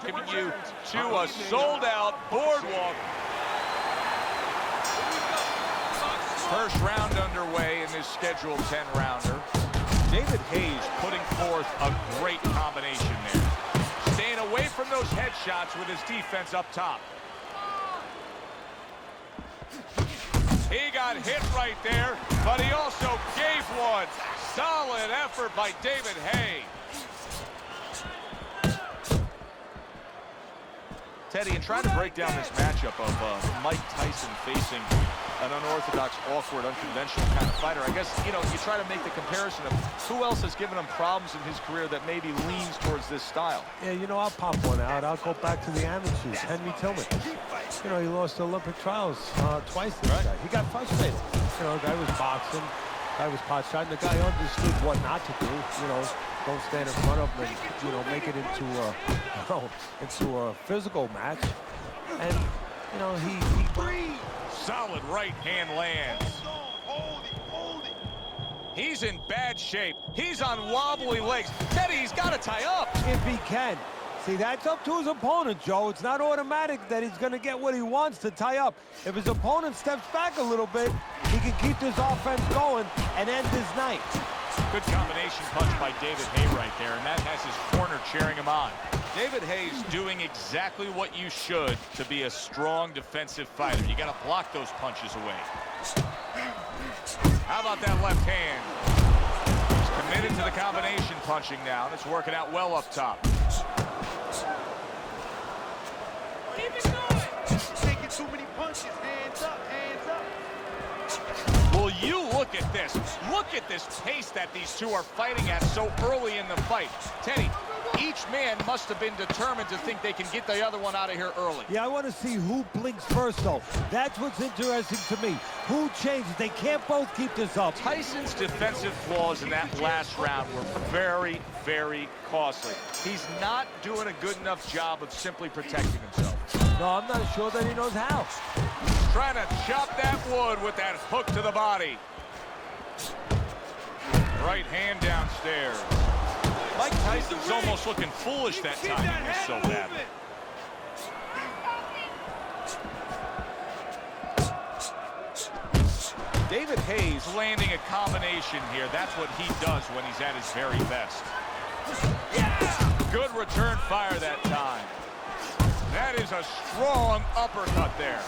welcoming you to a sold-out boardwalk. First round underway in this scheduled 10-rounder. David Hayes putting forth a great combination there. Staying away from those headshots with his defense up top. He got hit right there, but he also gave one. Solid effort by David Haye. Teddy, in trying to break down this matchup of Mike Tyson facing an unorthodox, awkward, unconventional kind of fighter, I guess, you know, you try to make the comparison of who else has given him problems in his career that maybe leans towards this style. Yeah, you know, I'll pop one out. I'll go back to the amateurs. Henry Tillman. You know, he lost the Olympic trials twice this guy. He got frustrated. You know, the guy was boxing, the guy was pot shot, and the guy understood what not to do. You know, don't stand in front of him and, you know, make it into a physical match. And, you know, he solid right hand lands. Hold it. He's in bad shape. He's on wobbly legs. Teddy, he's got to tie up. If he can. See, that's up to his opponent, Joe. It's not automatic that he's going to get what he wants to tie up. If his opponent steps back a little bit, he can keep this offense going and end his night. Good combination punch by David Haye right there, and that has his corner cheering him on. David Hayes doing exactly what you should to be a strong defensive fighter. You got to block those punches away. How about that left hand? He's committed to the combination punching now, and it's working out well up top. Keep it going. Taking too many punches. Hands up, hands up. Will you look at this? Look at this pace that these two are fighting at so early in the fight. Teddy, each man must have been determined to think they can get the other one out of here early. Yeah, I want to see who blinks first, though. That's what's interesting to me. Who changes? They can't both keep this up. Tyson's defensive flaws in that last round were very, very costly. He's not doing a good enough job of simply protecting himself. No, I'm not sure that he knows how. Trying to chop that wood with that hook to the body. Right hand downstairs. Mike Tyson's almost looking foolish that time. He missed so badly. David Hayes landing a combination here. That's what he does when he's at his very best. Good return fire that time. That is a strong uppercut there.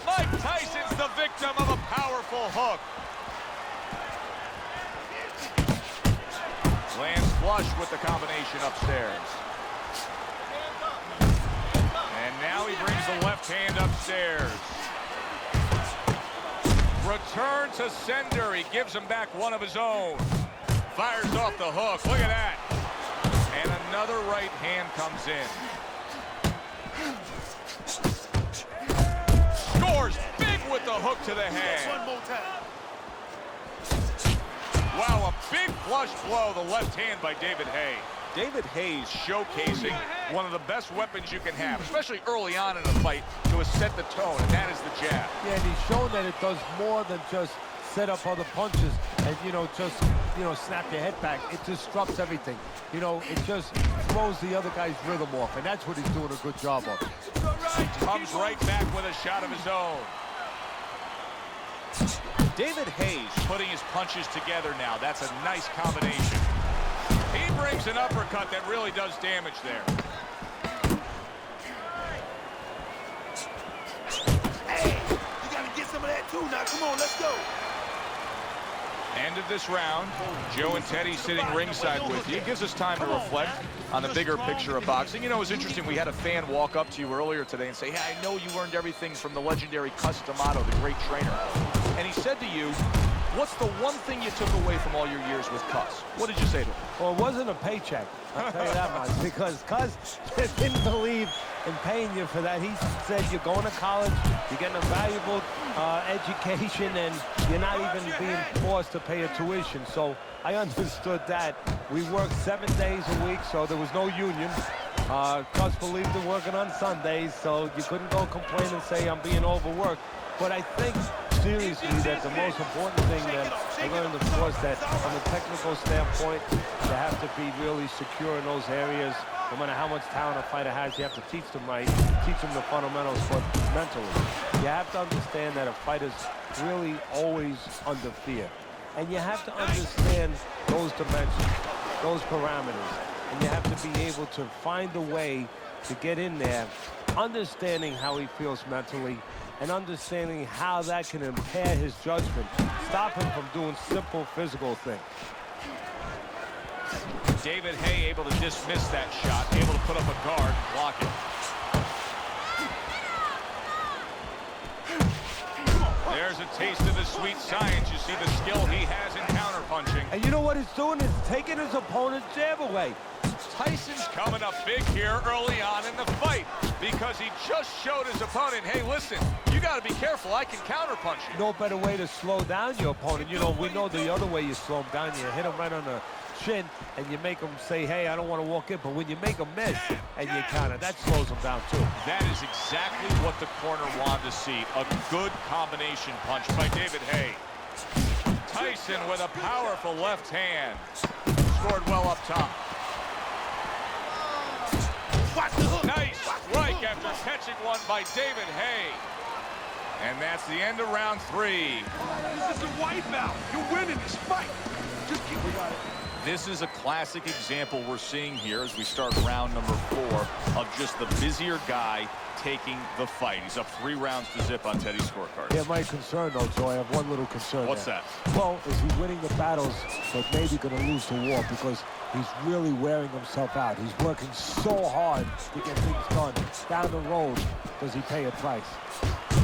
Mike Tyson's the victim of a powerful hook. Lands flush with the combination upstairs. And now he brings the left hand upstairs. Return to sender. He gives him back one of his own. Fires off the hook. Look at that. And another right hand comes in. Scores big with the hook to the head. One more time. Wow, a big flush blow, the left hand by David Haye. David Hayes showcasing one of the best weapons you can have, especially early on in a fight, to set the tone, and that is the jab. Yeah, and he's shown that it does more than just set up other punches and, you know, just, you know, snap your head back. It disrupts everything. You know, it just throws the other guy's rhythm off, and that's what he's doing a good job of. Comes right back with a shot of his own. David Hayes putting his punches together now. That's a nice combination. He brings an uppercut that really does damage there. Hey, you got to get some of that too now. Come on, let's go. End of this round. Joe and Teddy sitting ringside with you. It gives us time to reflect on the bigger picture of boxing. You know, it was interesting. We had a fan walk up to you earlier today and say, hey, I know you learned everything from the legendary Cus D'Amato, the great trainer. And he said to you, what's the one thing you took away from all your years with Cus? What did you say to him? Well, it wasn't a paycheck, I'll tell you that much, because Cus didn't believe in paying you for that. He said you're going to college, you're getting a valuable education, and you're not even being forced to pay a tuition. So I understood that. We worked 7 days a week, so there was no union. Cus believed in working on Sundays, so you couldn't go complain and say I'm being overworked. But I think seriously that the most important thing that I learned, of course, that from a technical standpoint, you have to be really secure in those areas. No matter how much talent a fighter has, you have to teach them right, teach them the fundamentals, but mentally. You have to understand that a fighter's really always under fear. And you have to understand those dimensions, those parameters. And you have to be able to find a way to get in there, understanding how he feels mentally, and understanding how that can impair his judgment, stop him from doing simple physical things. David Haye able to dismiss that shot, able to put up a guard and block it. There's a taste of the sweet science. You see the skill he has in counterpunching. And you know what he's doing? Is taking his opponent's jab away. Tyson's coming up big here early on in the fight because he just showed his opponent, hey, listen, you got to be careful. I can counterpunch you. No better way to slow down your opponent. You know, we know the other way you slow him down. You hit him right on the chin and you make him say, hey, I don't want to walk in. But when you make him miss and you counter, that slows him down too. That is exactly what the corner wanted to see. A good combination punch by David Haye. Tyson with a powerful left hand. Scored well up top. Nice strike after catching one by David Haye. And that's the end of round 3. This is a wipeout. You're winning this fight. Just keep it. This is a classic example we're seeing here as we start round number 4 of just the busier guy taking the fight. He's up 3 rounds to zip on Teddy's scorecard. Yeah, my concern, though, Joe, I have one little concern. What's there. that? Well, is he winning the battles, but maybe going to lose the war because he's really wearing himself out. He's working so hard to get things done. Down the road, does he pay a price?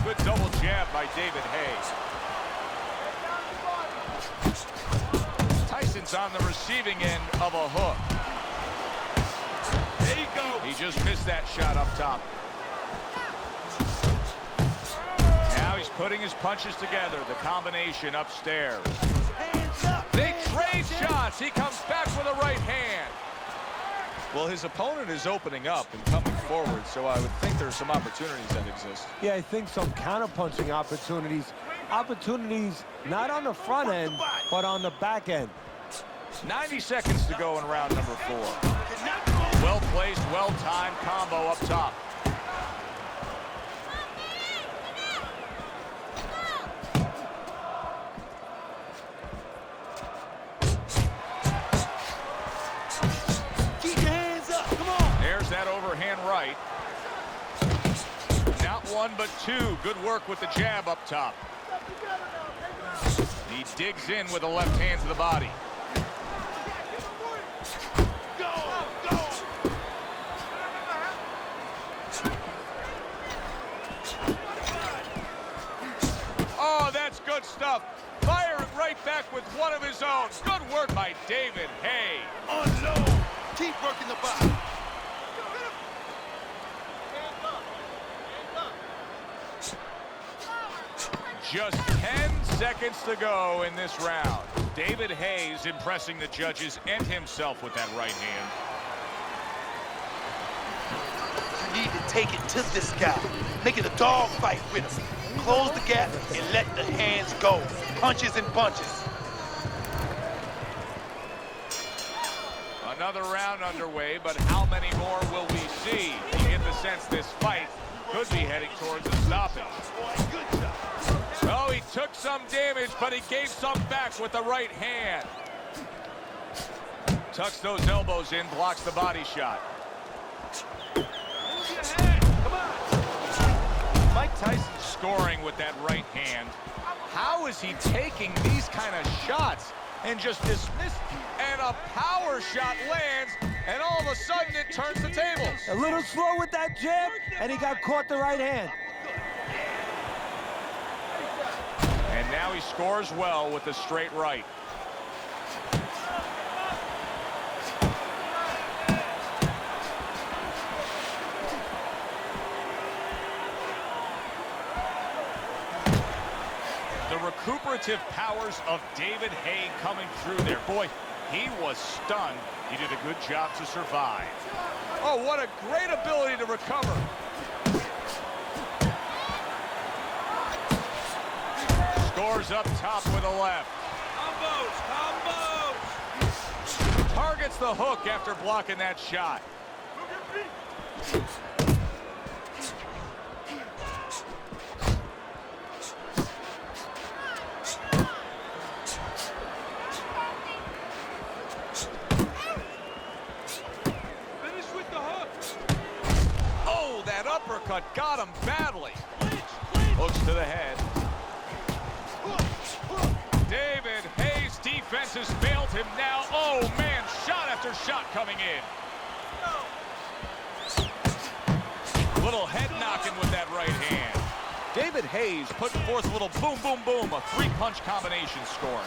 Good double jab by David Haye. Tyson's on the receiving end of a hook. There you go. He just missed that shot up top. Now he's putting his punches together. The combination upstairs. They trade shots. He comes back with a right hand. Well, his opponent is opening up and coming forward, so I would think there's some opportunities that exist. Yeah, I think some counterpunching opportunities. Opportunities not on the front end, but on the back end. 90 seconds to go in round number 4. Well-placed, well-timed combo up top. Keep your hands up. Come on. There's that overhand right. Not 1, but 2. Good work with the jab up top. He digs in with the left hand to the body. Oh, that's good stuff. Fire it right back with one of his own. Good work by David Haye. Unload. Keep working the body. Just 10 seconds to go in this round. David Haye's impressing the judges and himself with that right hand. You need to take it to this guy. Make it a dog fight with him. Close the gap and let the hands go. Punches and punches. Another round underway, but how many more will we see? You get the sense this fight could be heading towards a stoppage. Good job. Oh, he took some damage, but he gave some back with the right hand. Tucks those elbows in, blocks the body shot. Come on. Mike Tyson scoring with that right hand. How is he taking these kind of shots and just dismiss? And a power shot lands, and all of a sudden it turns the tables. A little slow with that jab, and he got caught the right hand. And now he scores well with the straight right. The recuperative powers of David Haye coming through there. Boy, he was stunned. He did a good job to survive. Oh, what a great ability to recover. Scores up top with a left. Combos! Targets the hook after blocking that shot. Finish with the hook. Oh, that uppercut got him badly. Hooks to the head. David Haye's defense has failed him now. Oh, man, shot after shot coming in. Little head knocking with that right hand. David Haye's putting forth a little boom, boom, boom, a three-punch combination scoring.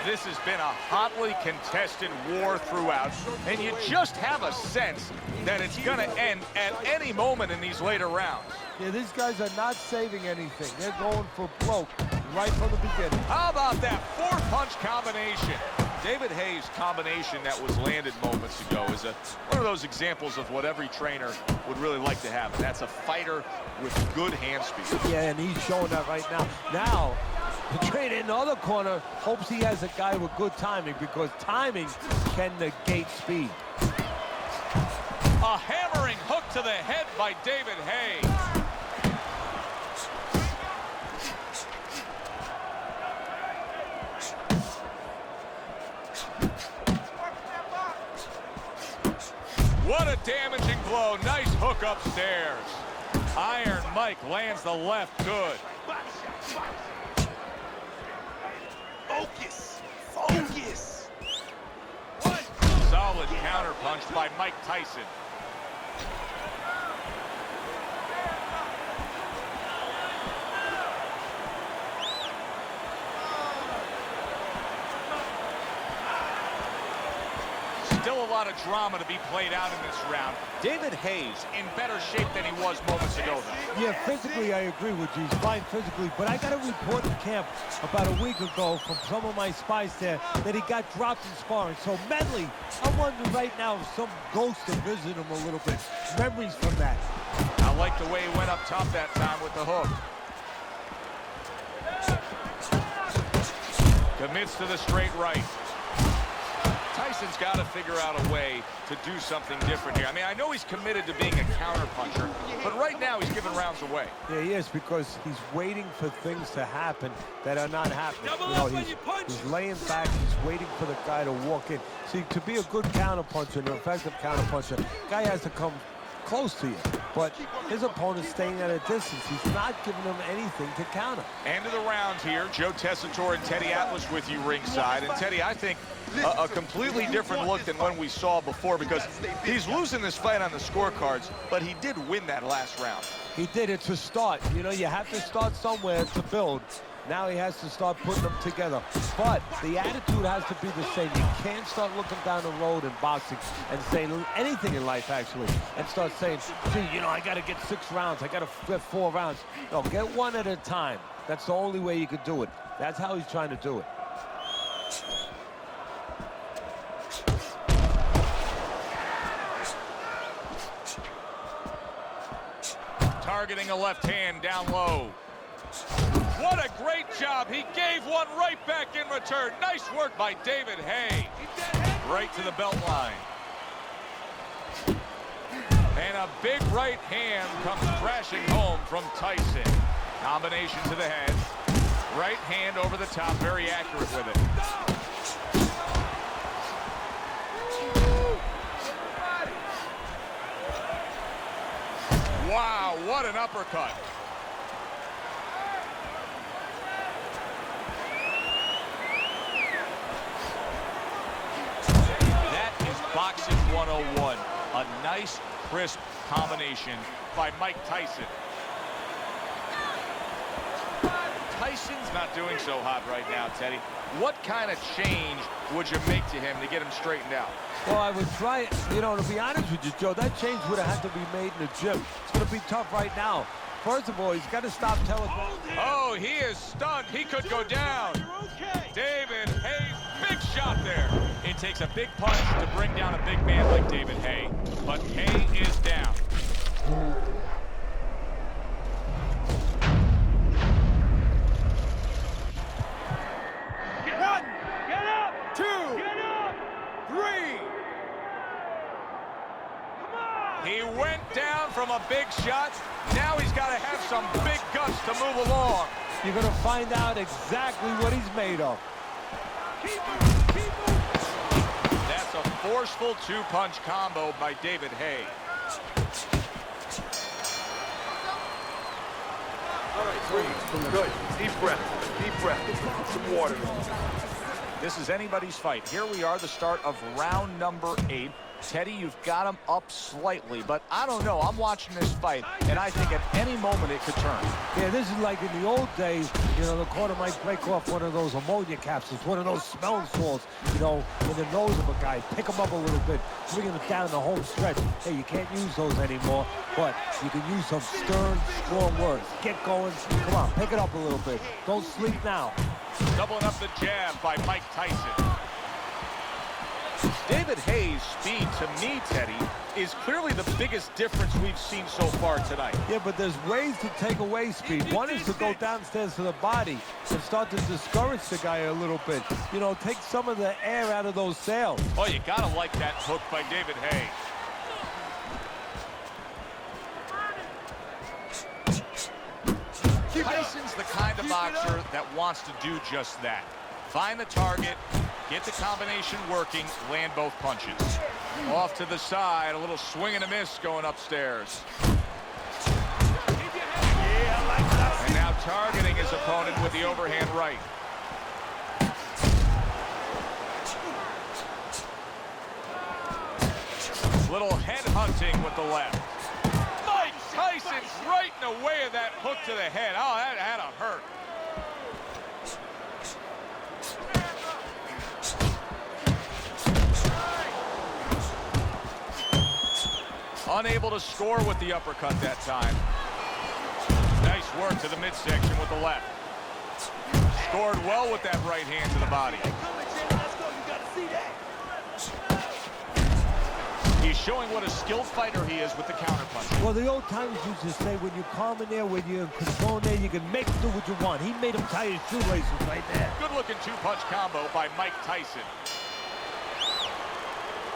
This has been a hotly contested war throughout, and you just have a sense that it's going to end at any moment in these later rounds. Yeah, these guys are not saving anything. They're going for broke right from the beginning. How about that four-punch combination? David Haye's combination that was landed moments ago is one of those examples of what every trainer would really like to have, and that's a fighter with good hand speed. Yeah, and he's showing that right now. Now, the trainer in the other corner hopes he has a guy with good timing, because timing can negate speed. A hammering hook to the head by David Haye. What a damaging blow. Nice hook upstairs. Iron Mike lands the left good. Focus. Focus. Solid counterpunch by Mike Tyson. Still a lot of drama to be played out in this round. David Haye's in better shape than he was moments ago, though. Yeah, physically, I agree with you. He's fine physically, but I got a report in camp about a week ago from some of my spies there that he got dropped in sparring. So mentally, I'm wondering right now if some ghosts are visiting him a little bit. Memories from that. I like the way he went up top that time with the hook. Commits to the straight right. Tyson's got to figure out a way to do something different here. I mean, I know he's committed to being a counterpuncher, but right now he's giving rounds away. Yeah, he is, because he's waiting for things to happen that are not happening. You know, he's laying back, he's waiting for the guy to walk in. See, to be a good counterpuncher, an effective counterpuncher, guy has to come close to you, but his opponent's staying at a distance. He's not giving him anything to counter. End of the round here. Joe Tessitore and Teddy Atlas with you ringside. And Teddy, I think a completely different look than one we saw before, because he's losing this fight on the scorecards, but he did win that last round. He did. It's a start. You know, you have to start somewhere to build. Now he has to start putting them together. But the attitude has to be the same. You can't start looking down the road in boxing and saying anything in life, actually, and start saying, gee, you know, I got to get 6 rounds. I got to get 4 rounds. No, get one at a time. That's the only way you can do it. That's how he's trying to do it. Targeting a left hand down low. What a great job. He gave one right back in return. Nice work by David Haye. Right to the belt line. And a big right hand comes crashing home from Tyson. Combination to the head. Right hand over the top, very accurate with it. Wow, what an uppercut. That is boxing 101. A nice, crisp combination by Mike Tyson. Tyson's not doing so hot right now, Teddy. What kind of change would you make to him to get him straightened out? Well, I would try, you know, to be honest with you, Joe, that change would have had to be made in the gym. It's going to be tough right now. First of all, he's got to stop telling. Oh, he is stunned. He could go down. David Haye, big shot there. It takes a big punch to bring down a big man like David Haye. But Haye is down. a big shot. Now he's got to have some big guts to move along. You're going to find out exactly what he's made of. That's a forceful two-punch combo by David Haye. All right, breathe. Good. Deep breath. Deep breath. Some water. This is anybody's fight. Here we are, the start of round number 8. Teddy, you've got him up slightly, but I don't know. I'm watching this fight, and I think at any moment it could turn. Yeah, this is like in the old days, you know, the corner might break off one of those ammonia capsules, one of those smelling salts, you know, in the nose of a guy. Pick him up a little bit, bring him down the home stretch. Hey, you can't use those anymore, but you can use some stern, strong words. Get going. Come on, pick it up a little bit. Don't sleep now. Doubling up the jab by Mike Tyson. David Haye's speed, to me, Teddy, is clearly the biggest difference we've seen so far tonight. Yeah, but there's ways to take away speed. One is to go downstairs to the body and start to discourage the guy a little bit. You know, take some of the air out of those sails. Oh, you gotta like that hook by David Haye. Tyson's the kind of boxer that wants to do just that. Find the target, get the combination working, land both punches. Off to the side, a little swing and a miss going upstairs. And now targeting his opponent with the overhand right. Little head hunting with the left. Mike Tyson's right in the way of that hook to the head. Oh, that had to hurt. Unable to score with the uppercut that time. Nice work to the midsection with the left. Scored well with that right hand to the body. He's showing what a skilled fighter he is with the counterpunch. Well, the old timers used to say, when you're calm in there, when you're in control in there, you can make him do what you want. He made him tie his shoelaces right there. Good-looking two-punch combo by Mike Tyson.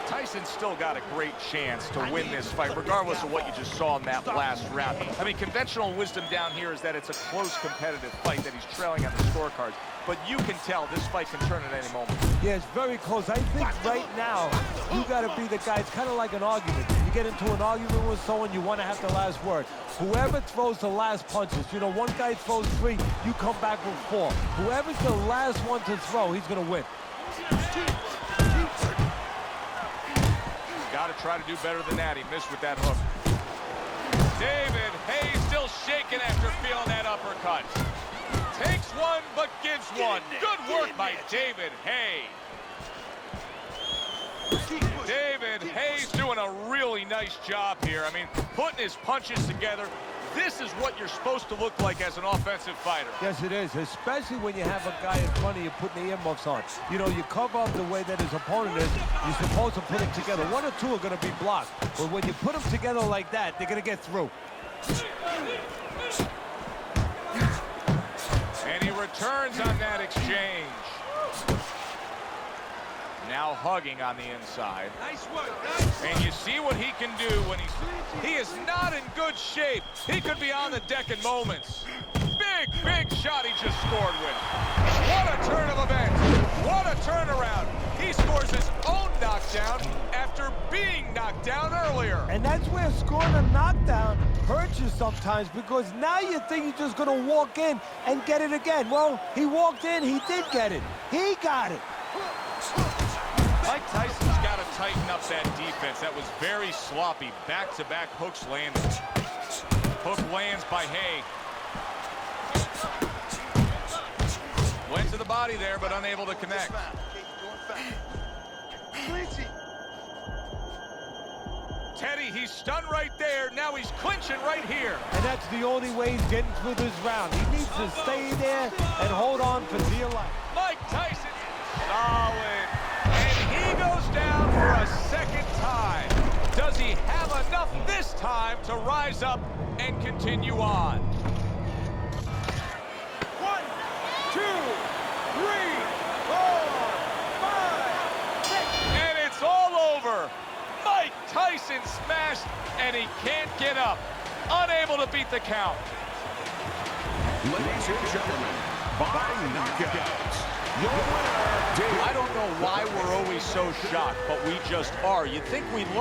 Tyson's still got a great chance to win this fight, regardless of what you just saw in that last round. I mean, conventional wisdom down here is that it's a close competitive fight, that he's trailing on the scorecards. But you can tell this fight can turn at any moment. Yeah, it's very close. I think right now, you got to be the guy. It's kind of like an argument. You get into an argument with someone, you want to have the last word. Whoever throws the last punches, you know, one guy throws 3, you come back with 4. Whoever's the last one to throw, he's going to win. Got to try to do better than that. He missed with that hook. David Haye still shaking after feeling that uppercut. Takes one, but gives one. Good work by David Haye. David Haye's doing a really nice job here. I mean, putting his punches together. This is what you're supposed to look like as an offensive fighter. Yes, it is, especially when you have a guy in front of you putting the earmuffs on. You know, you cover up the way that his opponent is. You're supposed to put them together. 1 or 2 are going to be blocked. But when you put them together like that, they're going to get through. And he returns on that exchange. Now hugging on the inside. Nice work. Nice. And you see what he can do when he is not in good shape. He could be on the deck in moments. Big shot he just scored with. What a turn of events. What a turnaround. He scores his own knockdown after being knocked down earlier. And that's where scoring a knockdown hurts you sometimes, because now you think you're just going to walk in and get it again. Well, he walked in, he did get it. He got it. Mike Tyson's got to tighten up that defense. That was very sloppy. Back-to-back hooks landed. Hook lands by Haye. Went to the body there, but unable to connect. Teddy, he's stunned right there. Now he's clinching right here. And that's the only way he's getting through this round. He needs to stay there and hold on for dear life. Mike Tyson, solid. And he goes down for a second time. Does he have enough this time to rise up and continue on? 1, 2, 3, 4, 5, 6. And it's all over. Mike Tyson smashed, and he can't get up. unable to beat the count. Ladies and gentlemen, by knockout, your winner, I don't know why we're always so shocked, but we just are. You'd think we'd learn.